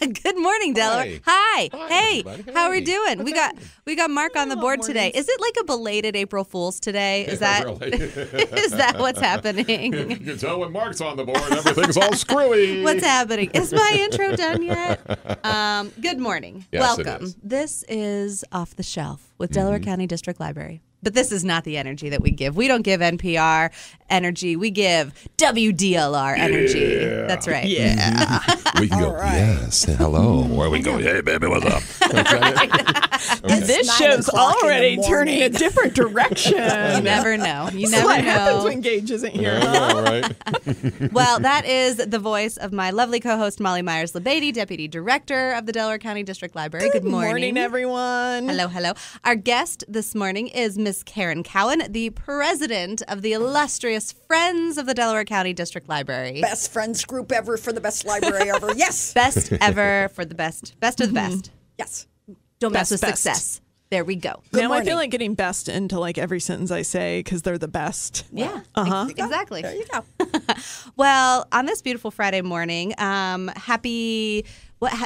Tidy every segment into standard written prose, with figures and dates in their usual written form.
Good morning, Delaware. Hi. Hey, everybody. how are we doing? What's We got Mark on the board today. Is it like a belated April Fool's today? Is that really? Is that what's happening? You can tell when Mark's on the board, everything's all screwy. What's happening? Is my intro done yet? Good morning. Yes, it Welcome. is. This is Off the Shelf with Delaware County District Library. But this is not the energy that we give. We don't give NPR energy. We give WDLR energy. Yeah. That's right. Yeah. We can go, yes, hello. Or we go, hey, baby, what's up? This show's already turning a different direction. You never know. You This is never what happens know. when Gage isn't here. I know, right? Well, that is the voice of my lovely co-host, Molly Meyers Labadie, Deputy Director of the Delaware County District Library. Good morning. Everyone. Hello, hello. Our guest this morning is Miss Karen Cowan, the president of the illustrious Friends of the Delaware County District Library. Best friends group ever for the best library ever. Yes. Best ever for the best. Best of the best. Yes. Don't mess with Best. success. There we go. Good Now I morning. feel like getting best into like every sentence I say because they're the best. Yeah. Exactly. Exactly. There you go. Well, on this beautiful Friday morning, happy.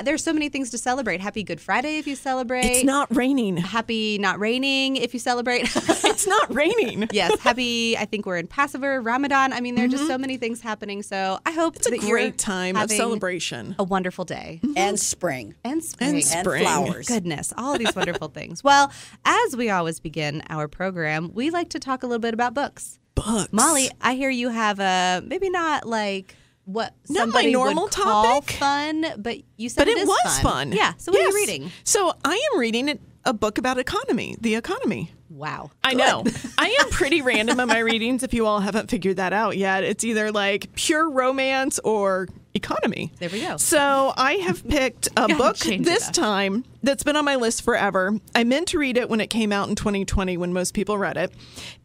There's so many things to celebrate. Happy Good Friday if you celebrate. It's not raining. Happy not raining if you celebrate. It's not raining. Yes, happy. I think we're in Passover, Ramadan. I mean, there are just so many things happening. So I hope It's a that great you're time of having celebration. a wonderful day. And spring. And spring. And spring. flowers. Goodness, all of these wonderful things. Well, as we always begin our program, we like to talk a little bit about books. Books. Molly, I hear you have a maybe not like what Not my somebody normal would call topic. fun, but you said But it is was fun. Yeah. So what are you Yes. reading? So I am reading a book about economy, the economy. Wow. I know. I am pretty random in my readings if you all haven't figured that out yet. It's either like pure romance or economy. There we go. So I have picked a book change it this up. time that's been on my list forever. I meant to read it when it came out in 2020 when most people read it.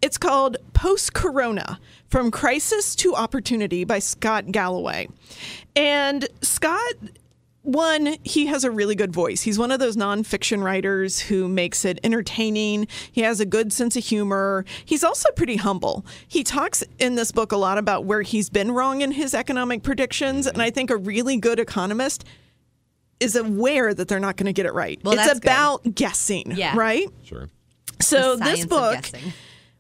It's called Post-Corona, From Crisis to Opportunity by Scott Galloway. And Scott... One, he has a really good voice. He's one of those nonfiction writers who makes it entertaining. He has a good sense of humor. He's also pretty humble. He talks in this book a lot about where he's been wrong in his economic predictions. And I think a really good economist is aware that they're not going to get it right. Well, it's that's about guessing, Yeah. right? Sure. So The this science of book guessing.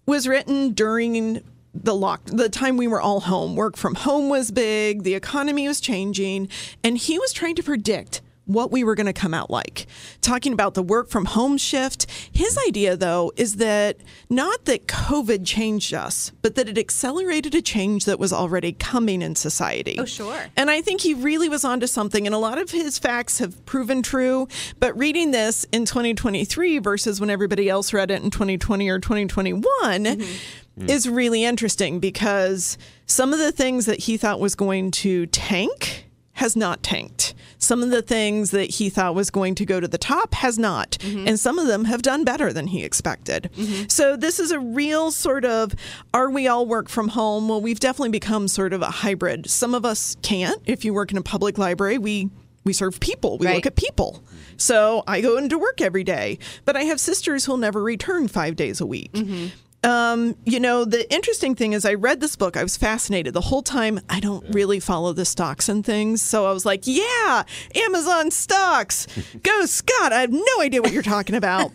was written during the time we were all home. Work from home was big, the economy was changing, and he was trying to predict what we were going to come out like. Talking about the work from home shift. His idea, though, is that not that COVID changed us, but that it accelerated a change that was already coming in society. Oh, sure. And I think he really was onto something, and a lot of his facts have proven true. But reading this in 2023 versus when everybody else read it in 2020 or 2021 is really interesting because some of the things that he thought was going to tank has not tanked. Some of the things that he thought was going to go to the top has not. And some of them have done better than he expected. So this is a real sort of, are we all work from home? Well, we've definitely become sort of a hybrid. Some of us can't. If you work in a public library, we serve people. We Right. look at people. So I go into work every day. But I have sisters who'll never return 5 days a week. You know, the interesting thing is I read this book. I was fascinated the whole time. I don't really follow the stocks and things. So I was like, yeah, Amazon stocks. Go, Scott. I have no idea what you're talking about.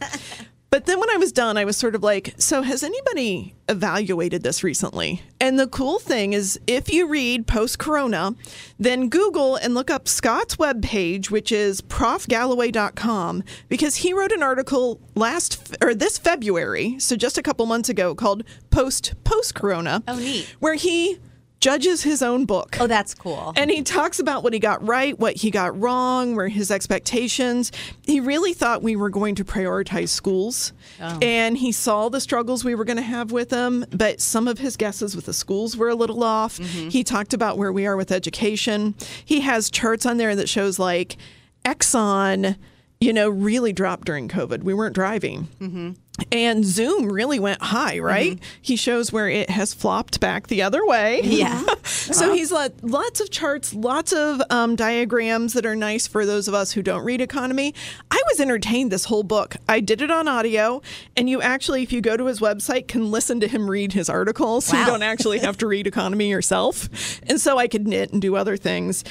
But then when I was done, I was sort of like, so has anybody evaluated this recently? And the cool thing is if you read Post-Corona, then Google and look up Scott's webpage, which is profgalloway.com, because he wrote an article this February, so just a couple months ago, called Post-Corona. Oh, neat. Where he judges his own book. Oh, that's cool. And he talks about what he got right, what he got wrong, where his expectations. He really thought we were going to prioritize schools. And he saw the struggles we were going to have with them, but some of his guesses with the schools were a little off. He talked about where we are with education. He has charts on there that shows like Exxon, really dropped during COVID. We weren't driving. And Zoom really went high, right? He shows where it has flopped back the other way. Yeah. So he's lots of charts, lots of diagrams that are nice for those of us who don't read economy. I was entertained this whole book. I did it on audio, and you actually, if you go to his website, can listen to him read his articles. So you Wow. don't actually have to read economy yourself. And so I could knit and do other things.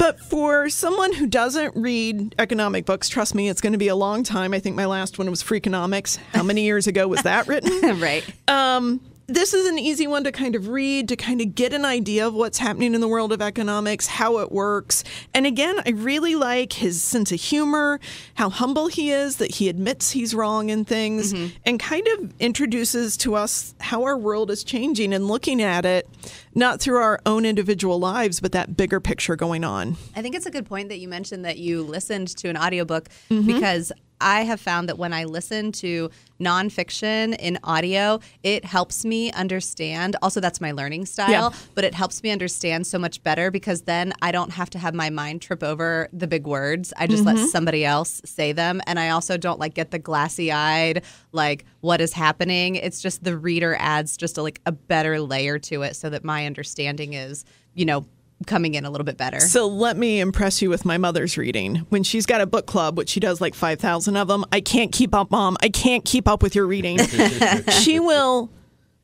But for someone who doesn't read economic books, trust me, it's going to be a long time. I think my last one was Freakonomics. How many years ago was that written? Right. This is an easy one to kind of read, to kind of get an idea of what's happening in the world of economics, how it works. And again, I really like his sense of humor, how humble he is, that he admits he's wrong in things, and kind of introduces to us how our world is changing and looking at it, not through our own individual lives, but that bigger picture going on. I think it's a good point that you mentioned that you listened to an audiobook because I have found that when I listen to nonfiction in audio, it helps me understand. Also, that's my learning style, but it helps me understand so much better because then I don't have to have my mind trip over the big words. I just let somebody else say them. And I also don't like get the glassy eyed, like what is happening. It's just the reader adds just a better layer to it so that my understanding is, coming in a little bit better. So let me impress you with my mother's reading. When she's got a book club, which she does like 5,000 of them, I can't keep up, Mom. I can't keep up with your reading. She will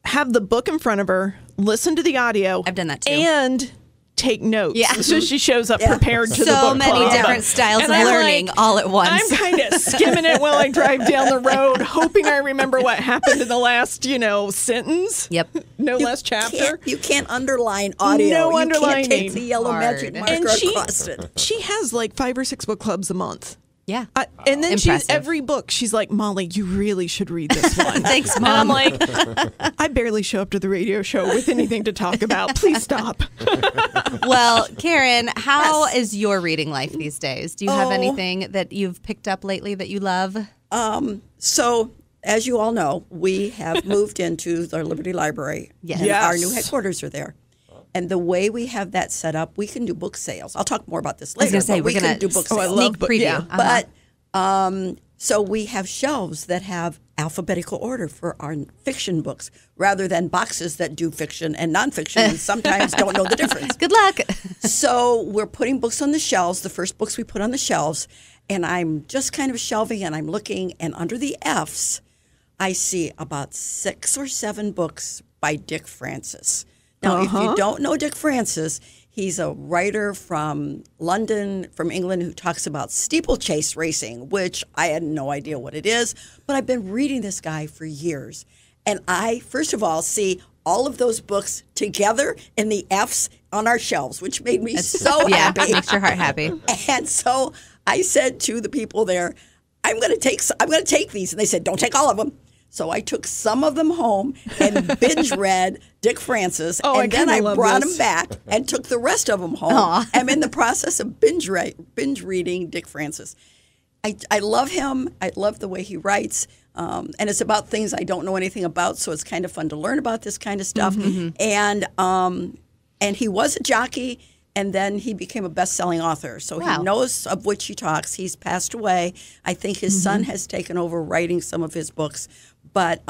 have the book in front of her, listen to the audio. I've done that too. And take notes. Yeah. So she shows up prepared to the book So many club. different styles And of I'm learning all at once. I'm kind of skimming it while I drive down the road, hoping I remember what happened in the last, sentence. Yep. No less chapter. You can't underline audio. No you underlining. can't take the yellow magic Hard. marker And across it. she has like 5 or 6 book clubs a month. Yeah. And then Impressive. every book, she's like, Molly, you really should read this one. Thanks, And I'm Mom. like, I barely show up to the radio show with anything to talk about. Please stop. Well, Karen, how is your reading life these days? Do you have anything that you've picked up lately that you love? So, as you all know, we have moved into the Liberty Library. Yes. And our new headquarters are there. And the way we have that set up, we can do book sales. I'll talk more about this later. I was going to say, but we're we going can do to book sneak sales. preview. Yeah. But so we have shelves that have alphabetical order for our fiction books rather than boxes that do fiction and nonfiction and sometimes don't know the difference. Good luck. So we're putting books on the shelves, the first books we put on the shelves, and I'm just kind of shelving and I'm looking, and under the F's, I see about 6 or 7 books by Dick Francis. Now, if you don't know Dick Francis, he's a writer from London, from England, who talks about steeplechase racing, which I had no idea what it is, but I've been reading this guy for years. And I, first of all, see all of those books together in the F's on our shelves, which made me so happy. Yeah, makes your heart happy. And so I said to the people there, I'm going to take these. And they said, don't take all of them. So I took some of them home and binge read Dick Francis, and then I brought them back and took the rest of them home. I'm in the process of binge reading Dick Francis. I love him. I love the way he writes, and it's about things I don't know anything about, so it's kind of fun to learn about this kind of stuff. And he was a jockey. And then he became a best-selling author. So he knows of which he talks. He's passed away. I think his son has taken over writing some of his books. But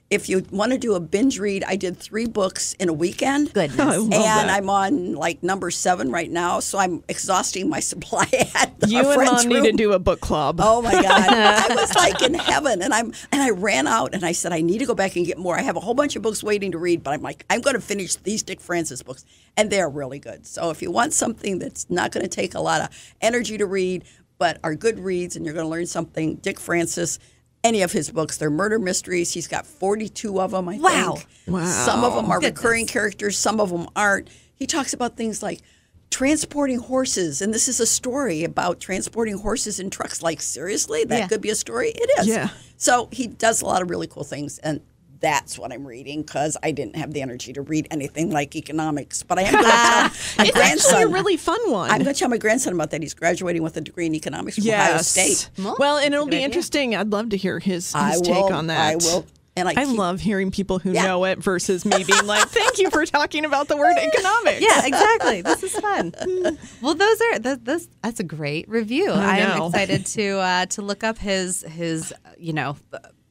if you want to do a binge read, I did 3 books in a weekend. Goodness. I love that. I'm on number 7 right now. So I'm exhausting my supply at the You and friend's Mom room. need to do a book club. Oh my God. I was like in heaven. And I ran out and I said, I need to go back and get more. I have a whole bunch of books waiting to read, but I'm like, I'm going to finish these Dick Francis books. And they're really good. So if you want something that's not going to take a lot of energy to read, but are good reads and you're going to learn something, Dick Francis, any of his books, they're murder mysteries. He's got 42 of them, I think. Wow. Some of them are recurring characters. Some of them aren't. He talks about things like transporting horses. And this is a story about transporting horses in trucks. Like, seriously? That could be a story? It is. Yeah. So he does a lot of really cool things. And that's what I'm reading because I didn't have the energy to read anything like economics. But I am going to tell my It's grandson. actually a really fun one. I'm going to tell my grandson about that. He's graduating with a degree in economics from Ohio State. Well, and it'll be interesting. I'd love to hear his take on that. I will. And I love hearing people who know it versus me being like, thank you for talking about the word economics. Yeah, exactly. This is fun. Well, that's a great review. I am excited to look up his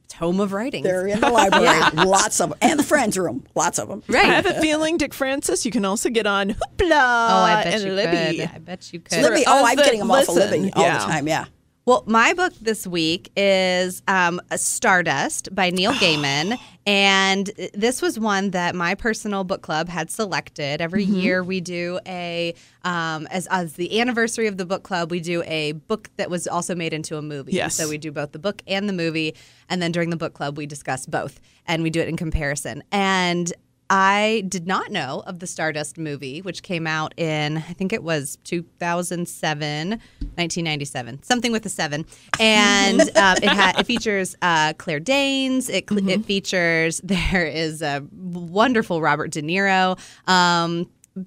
tome of writings. They're in the library. Lots of them. And the friends room. Lots of them. Right. I have a feeling, Dick Francis, you can also get on Hoopla I bet and you Libby. could. I bet you could. Libby. For Oh, us I'm that getting them off of listen, Libby all the time. Yeah. Well, my book this week is Stardust by Neil Gaiman. And this was one that my personal book club had selected. Every year we do as the anniversary of the book club, we do a book that was also made into a movie. Yes. So we do both the book and the movie. And then during the book club, we discuss both. And we do it in comparison. And I did not know of the Stardust movie, which came out in, I think it was 1997, something with a 7. And it features Claire Danes. It features, there is a wonderful Robert De Niro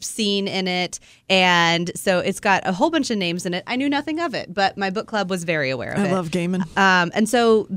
scene in it. And so it's got a whole bunch of names in it. I knew nothing of it, but my book club was very aware of it. I love Gaiman. And so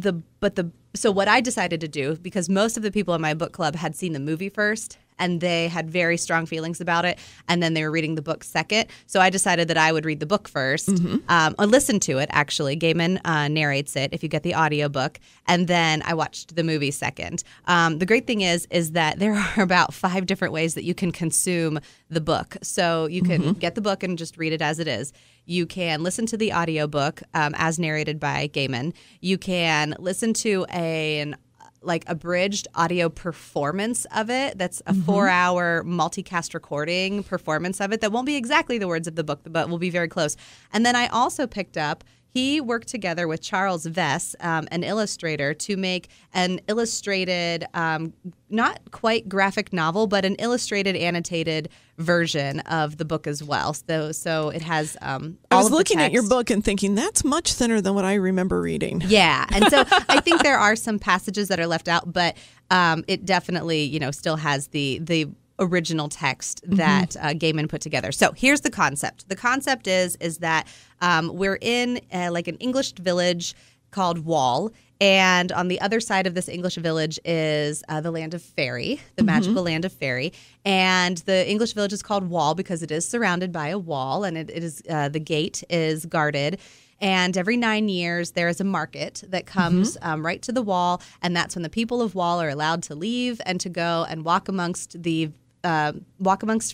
So what I decided to do, because most of the people in my book club had seen the movie first, and they had very strong feelings about it, and then they were reading the book second. So I decided that I would read the book first, or listen to it, actually. Gaiman narrates it if you get the audiobook, and then I watched the movie second. The great thing is that there are about 5 different ways that you can consume the book. So you can get the book and just read it as it is. You can listen to the audiobook as narrated by Gaiman. You can listen to an abridged audio performance of it. That's a 4-hour multicast recording performance of it that won't be exactly the words of the book, but will be very close. And then I also picked up, he worked together with Charles Vess, an illustrator, to make an illustrated, not quite graphic novel, but an illustrated, annotated version of the book as well. So it has all of the text. I was looking at your book and thinking, that's much thinner than what I remember reading. Yeah. And so I think there are some passages that are left out, but it definitely, still has the original text that Gaiman put together. So here's the concept. The concept is that we're in an English village called Wall, and on the other side of this English village is the land of Fairy, the magical land of Fairy. And the English village is called Wall because it is surrounded by a wall, and it is the gate is guarded. And every 9 years, there is a market that comes right to the Wall, and that's when the people of Wall are allowed to leave and to go and walk amongst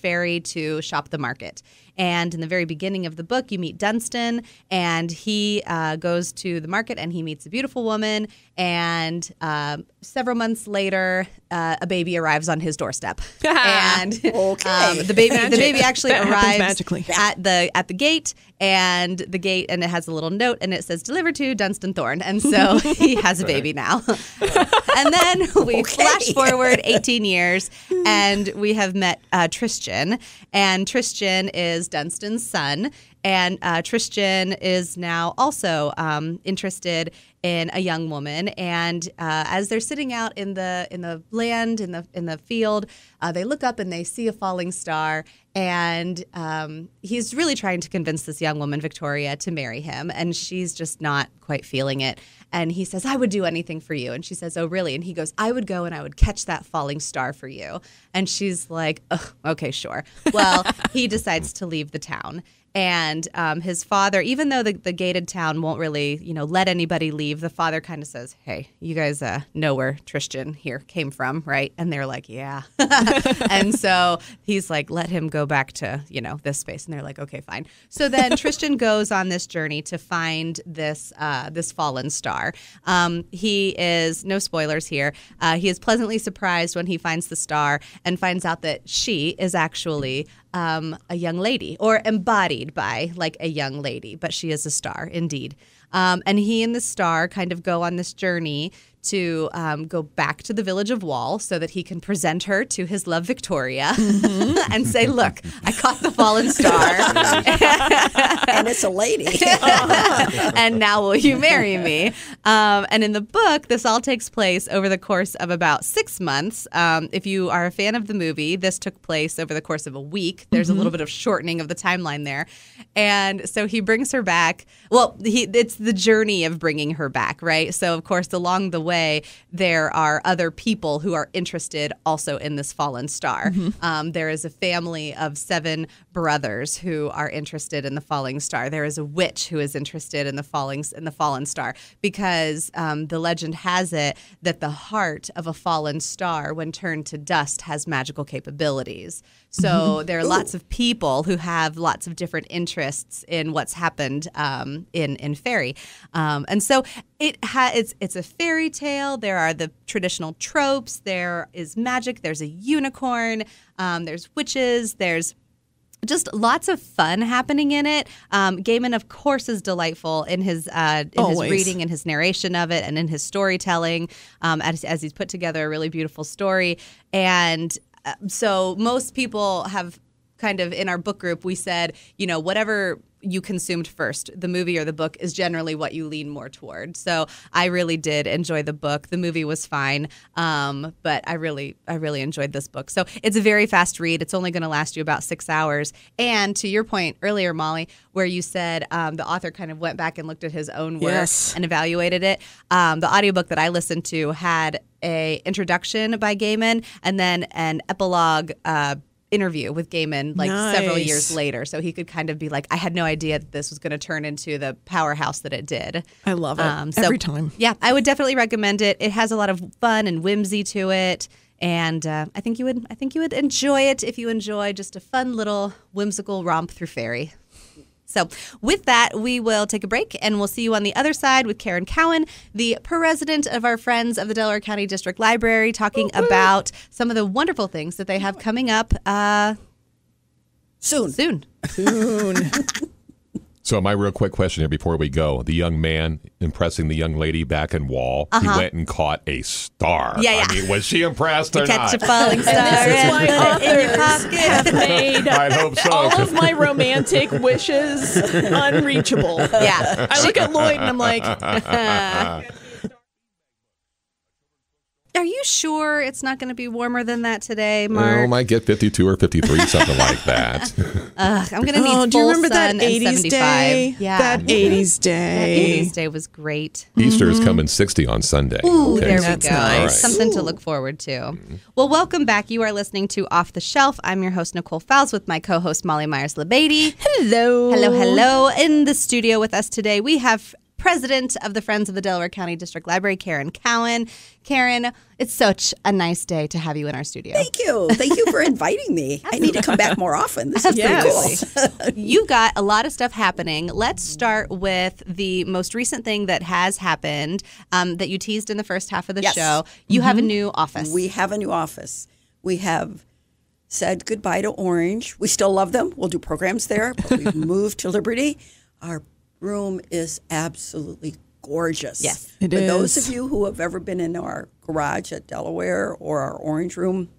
Fairy to shop the market. And in the very beginning of the book, you meet Dunstan, and he goes to the market and he meets a beautiful woman. And several months later, a baby arrives on his doorstep. And the baby actually arrives magically at the gate, and it has a little note, and it says "Delivered to Dunstan Thorne." And so he has a baby now. And then we flash forward 18 years, and we have met Tristan, and Tristan is Dunstan's son, and Tristan is now also interested in a young woman. And as they're sitting out in the land, in the field, they look up and they see a falling star. And he's really trying to convince this young woman, Victoria, to marry him. And she's just not quite feeling it. And he says, "I would do anything for you." And she says, "Oh, really?" And he goes, "I would go and I would catch that falling star for you." And she's like, "Oh, okay, sure." Well, he decides to leave the town. And his father, even though the gated town won't really, let anybody leave, the father kind of says, "Hey, you guys know where Tristan here came from, right?" And they're like, "Yeah." And so he's like, "Let him go back to, this space." And they're like, "Okay, fine." So then Tristan goes on this journey to find this fallen star. He is, no spoilers here, he is pleasantly surprised when he finds the star and finds out that she is actually a young lady, or embodied by a young lady, but she is a star indeed. And he and the star kind of go on this journey to go back to the village of Wall so that he can present her to his love Victoria and say, "Look, I caught the fallen star." And it's a lady. "And now will you marry me?" And in the book, this all takes place over the course of about 6 months. If you are a fan of the movie, this took place over the course of a week. There's a little bit of shortening of the timeline there. And so he brings her back. Well, it's the journey of bringing her back, right? So, of course, along the way, there are other people who are interested also in this fallen star. There is a family of 7 brothers who are interested in the falling star. There is a witch who is interested in the fallen star, because the legend has it that the heart of a fallen star, when turned to dust, has magical capabilities. So there are lots of people who have lots of different interests in what's happened in fairy. And so it's a fairy tale. There are the traditional tropes. There is magic. There's a unicorn. There's witches. There's just lots of fun happening in it. Gaiman, of course, is delightful in his reading and his narration of it, and in his storytelling, as he's put together a really beautiful story. And so most people have kind of, in our book group, we said, whatever you consumed first, the movie or the book, is generally what you lean more toward. So I really did enjoy the book. The movie was fine, but I really enjoyed this book. So it's a very fast read. It's only going to last you about 6 hours. And to your point earlier, Molly, where you said the author kind of went back and looked at his own work and evaluated it, the audiobook that I listened to had a introduction by Gaiman and then an epilogue interview with Gaiman several years later, so he could kind of be like, I had no idea that this was going to turn into the powerhouse that it did. I love it every time. Yeah, I would definitely recommend it. It has a lot of fun and whimsy to it, and I think you would enjoy it if you enjoy just a fun little whimsical romp through fairy. So with that, we will take a break, and we'll see you on the other side with Karen Cowan, the president of our Friends of the Delaware County District Library, talking about some of the wonderful things that they have coming up soon. So my real quick question here before we go, the young man impressing the young lady back in Wall, he went and caught a star. Yeah. I mean, was she impressed or Catch not? a falling star. And this is why authors have made I'd hope so. all of my romantic wishes unreachable. Yeah. I look at Lloyd and I'm like, Are you sure it's not going to be warmer than that today, Mark? Oh, might get 52 or 53, something like that. I'm going to need full do you remember sun that and 80s 75. day? Yeah. That 80s day. That 80s day was great. Easter is coming 60 on Sunday. Ooh, Okay. there we That's go. nice. Something to look forward to. Well, welcome back. You are listening to Off the Shelf. I'm your host, Nicole Fowles, with my co-host, Molly Meyers Labadie. Hello. Hello. In the studio with us today, we have President of the Friends of the Delaware County District Library, Karen Cowan. Karen, it's such a nice day to have you in our studio. Thank you. Thank you for inviting me. I need to come back more often. This is pretty cool. You got a lot of stuff happening. Let's start with the most recent thing that has happened that you teased in the first half of the show. You have a new office. We have a new office. We have said goodbye to Orange. We still love them. We'll do programs there, but we've moved to Liberty. Our room is absolutely gorgeous. Yes, it For is. those of you who have ever been in our garage at Delaware or our Orange room,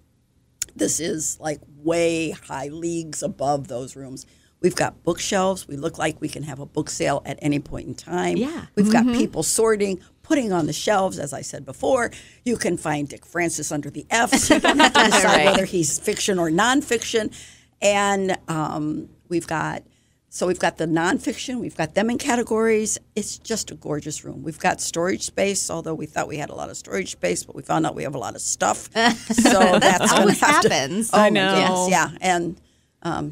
this is like way high leagues above those rooms. We've got bookshelves. We look like we can have a book sale at any point in time. Yeah. We've got people sorting, putting on the shelves, as I said before. You can find Dick Francis under the Fs. You don't have to decide Right. whether he's fiction or nonfiction. And we've got the nonfiction. We've got them in categories. It's just a gorgeous room. We've got storage space, although we thought we had a lot of storage space, but we found out we have a lot of stuff. So that's always gonna have to- happens. Oh, I my know. goodness, yeah, and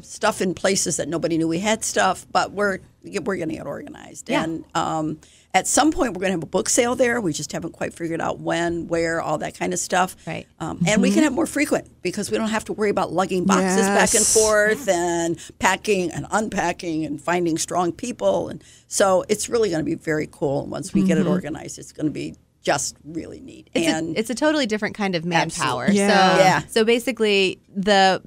stuff in places that nobody knew we had stuff. But we're going to get organized. Yeah. And at some point, we're going to have a book sale there. We just haven't quite figured out when, where, all that kind of stuff. Right. And we can have more frequent because we don't have to worry about lugging boxes back and Yes. forth and packing and unpacking and finding strong people. And so it's really going to be very cool. And once we get it organized, it's going to be just really neat. It's a totally different kind of manpower. Absolutely. Yeah. Yeah. So basically, the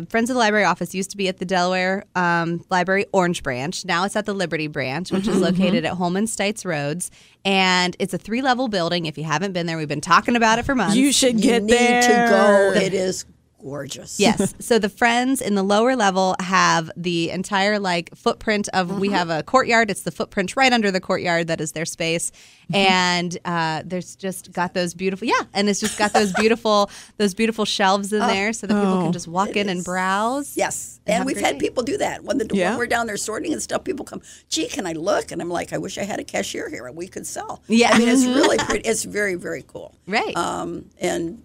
Friends of the Library office used to be at the Delaware Library Orange branch. Now it's at the Liberty branch, which is located at Holman Stites Roads, and it's a 3-level building. If you haven't been there, we've been talking about it for months. You should you get need there. to go. It is gorgeous. Yes. So the Friends in the lower level have the entire footprint of, we have a courtyard. It's the footprint right under the courtyard that is their space. And there's just got those beautiful, and it's just got those beautiful shelves in there so that people can just walk in and browse. Yes. have And a we've great had day. people do that. When Yeah. we're down there sorting and stuff, people come, gee, can I look? And I'm like, I wish I had a cashier here and we could sell. Yeah. I mean, it's really pretty. It's very, very cool. Right. And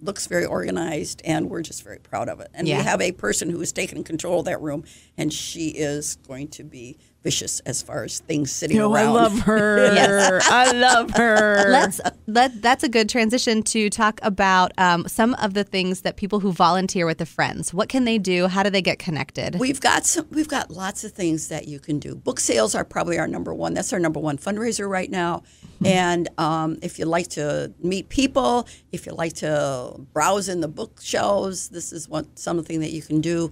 looks very organized, and we're just very proud of it. And Yeah. we have a person who has taken control of that room, and she is going to be vicious as far as things sitting around. I love her. Yes. I love her. That's a good transition to talk about some of the things that people who volunteer with the Friends. What can they do? How do they get connected? We've got lots of things that you can do. Book sales are probably our number one. That's our number one fundraiser right now. And if you like to meet people, if you like to browse in the bookshelves, this is something that you can do.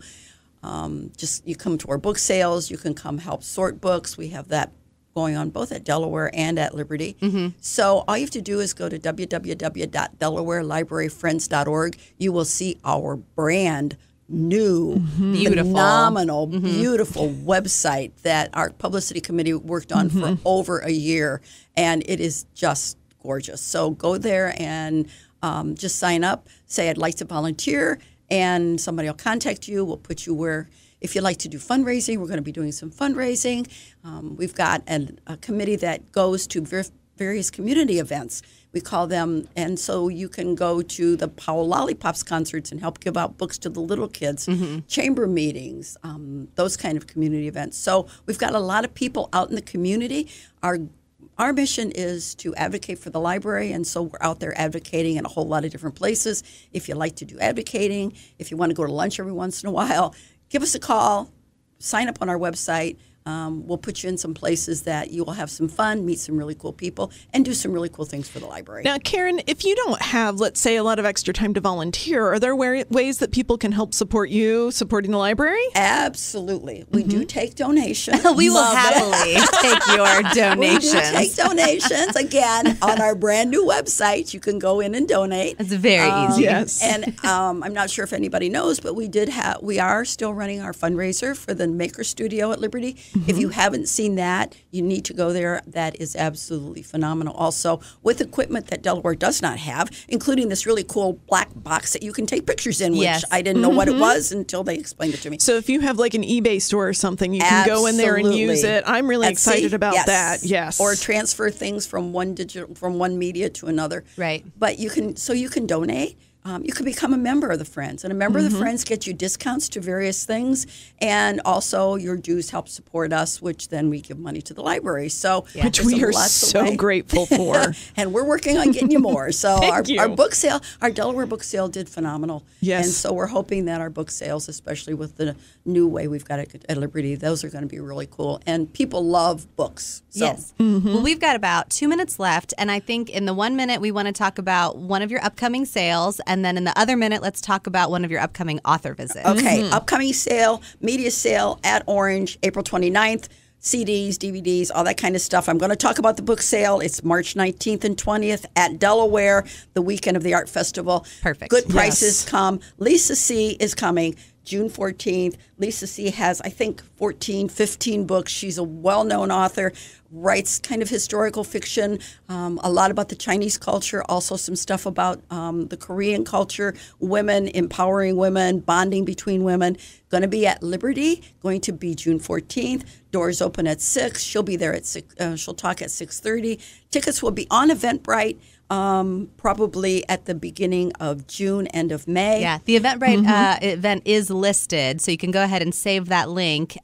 Just you come to our book sales. You can come help sort books. We have that going on both at Delaware and at Liberty. So all you have to do is go to www.delawarelibraryfriends.org. You will see our brand new, phenomenal, beautiful website that our publicity committee worked on for over a year, and it is just gorgeous. So go there and just sign up, say I'd like to volunteer, and somebody will contact you. We'll put you where, if you'd like to do fundraising, we're going to be doing some fundraising. We've got a committee that goes to various community events. We call them, and so you can go to the Powell Lollipops concerts and help give out books to the little kids, chamber meetings, those kind of community events. So we've got a lot of people out in the community. Our mission is to advocate for the library, and so we're out there advocating in a whole lot of different places. If you like to do advocating, if you want to go to lunch every once in a while, give us a call, sign up on our website. We'll put you in some places that you will have some fun, meet some really cool people, and do some really cool things for the library. Now, Karen, if you don't have, let's say, a lot of extra time to volunteer, are there ways that people can help support you supporting the library? Absolutely. We do take donations. We will happily take your donations. We do take donations. Again, on our brand new website, you can go in and donate. It's very easy. Yes. And I'm not sure if anybody knows, but we are still running our fundraiser for the Maker Studio at Liberty. If you haven't seen that, you need to go there. That is absolutely phenomenal. Also, with equipment that Delaware does not have, including this really cool black box that you can take pictures in, which I didn't know what it was until they explained it to me. So if you have like an eBay store or something, you can go in there and use it. I'm really excited about that. Yes. Or transfer things from one media to another. Right. But you can donate. You can become a member of the Friends, and a member of the Friends gets you discounts to various things, and also your dues help support us, which then we give money to the library. So which we are so grateful for, and we're working on getting you more. So our book sale, our Delaware book sale, did phenomenal. Yes, and so we're hoping that our book sales, especially with the new way we've got it at Liberty, those are going to be really cool, and people love books. So. Yes. Well, we've got about 2 minutes left, and I think in the 1 minute we want to talk about one of your upcoming sales, and then in the other minute, let's talk about one of your upcoming author visits. Okay, upcoming sale, media sale at Orange, April 29th, CDs, DVDs, all that kind of stuff. I'm going to talk about the book sale. It's March 19th and 20th at Delaware, the weekend of the Art Festival. Perfect. Good prices come. Lisa C. is coming June 14th. Lisa C. has, I think, 14, 15 books. She's a well-known author, writes kind of historical fiction, a lot about the Chinese culture, also some stuff about the Korean culture, women, empowering women, bonding between women. Going to be at Liberty, going to be June 14th. Doors open at 6. She'll be there at 6. She'll talk at 6:30. Tickets will be on Eventbrite. Probably at the beginning of June, end of May. Yeah, the Eventbrite event is listed, so you can go ahead and save that link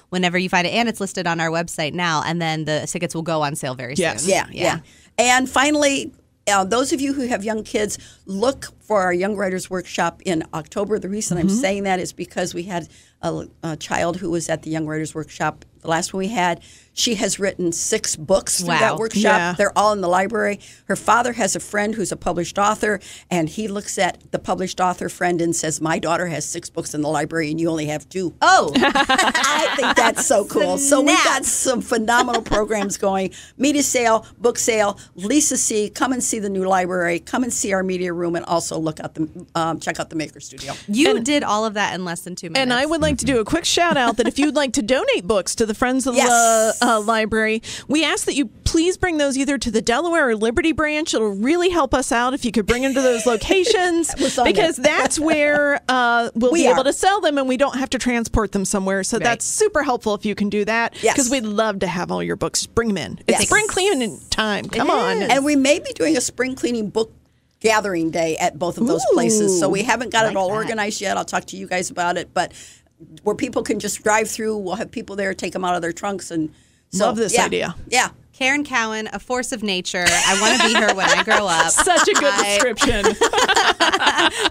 whenever you find it, and it's listed on our website now, and then the tickets will go on sale very soon. Yeah. And finally, those of you who have young kids, look for our Young Writers Workshop in October. The reason I'm saying that is because we had a child who was at the Young Writers Workshop, the last one we had. She has written 6 books through that workshop. Yeah. They're all in the library. Her father has a friend who's a published author, and he looks at the published author friend and says, my daughter has 6 books in the library, and you only have 2. Oh, I think that's so cool. So we've got some phenomenal programs going. Media sale, book sale, Lisa C. Come and see the new library. Come and see our media room, and also check out the Maker Studio. You did all of that in less than 2 minutes. And I would like to do a quick shout out that if you'd like to donate books to the Friends of the library, we ask that you please bring those either to the Delaware or Liberty branch. It'll really help us out if you could bring them to those locations, because that's where we'll be able to sell them, and we don't have to transport them somewhere. So that's super helpful if you can do that, because we'd love to have all your books. Bring them in. It's spring cleaning time. Come on. And we may be doing a spring cleaning book gathering day at both of those places. So we haven't got it all organized yet. I'll talk to you guys about it, but where people can just drive through. We'll have people there, take them out of their trunks, and so, Love this idea. Yeah. Karen Cowan, a force of nature. I want to be her when I grow up. Such a good description.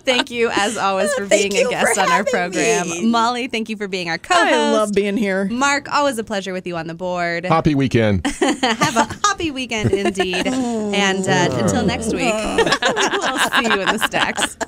Thank you, as always, for being a guest on our program. Me. Molly, thank you for being our co-host. I love being here. Mark, always a pleasure with you on the board. Happy weekend. Have a happy weekend indeed. And until next week, we'll see you in the stacks.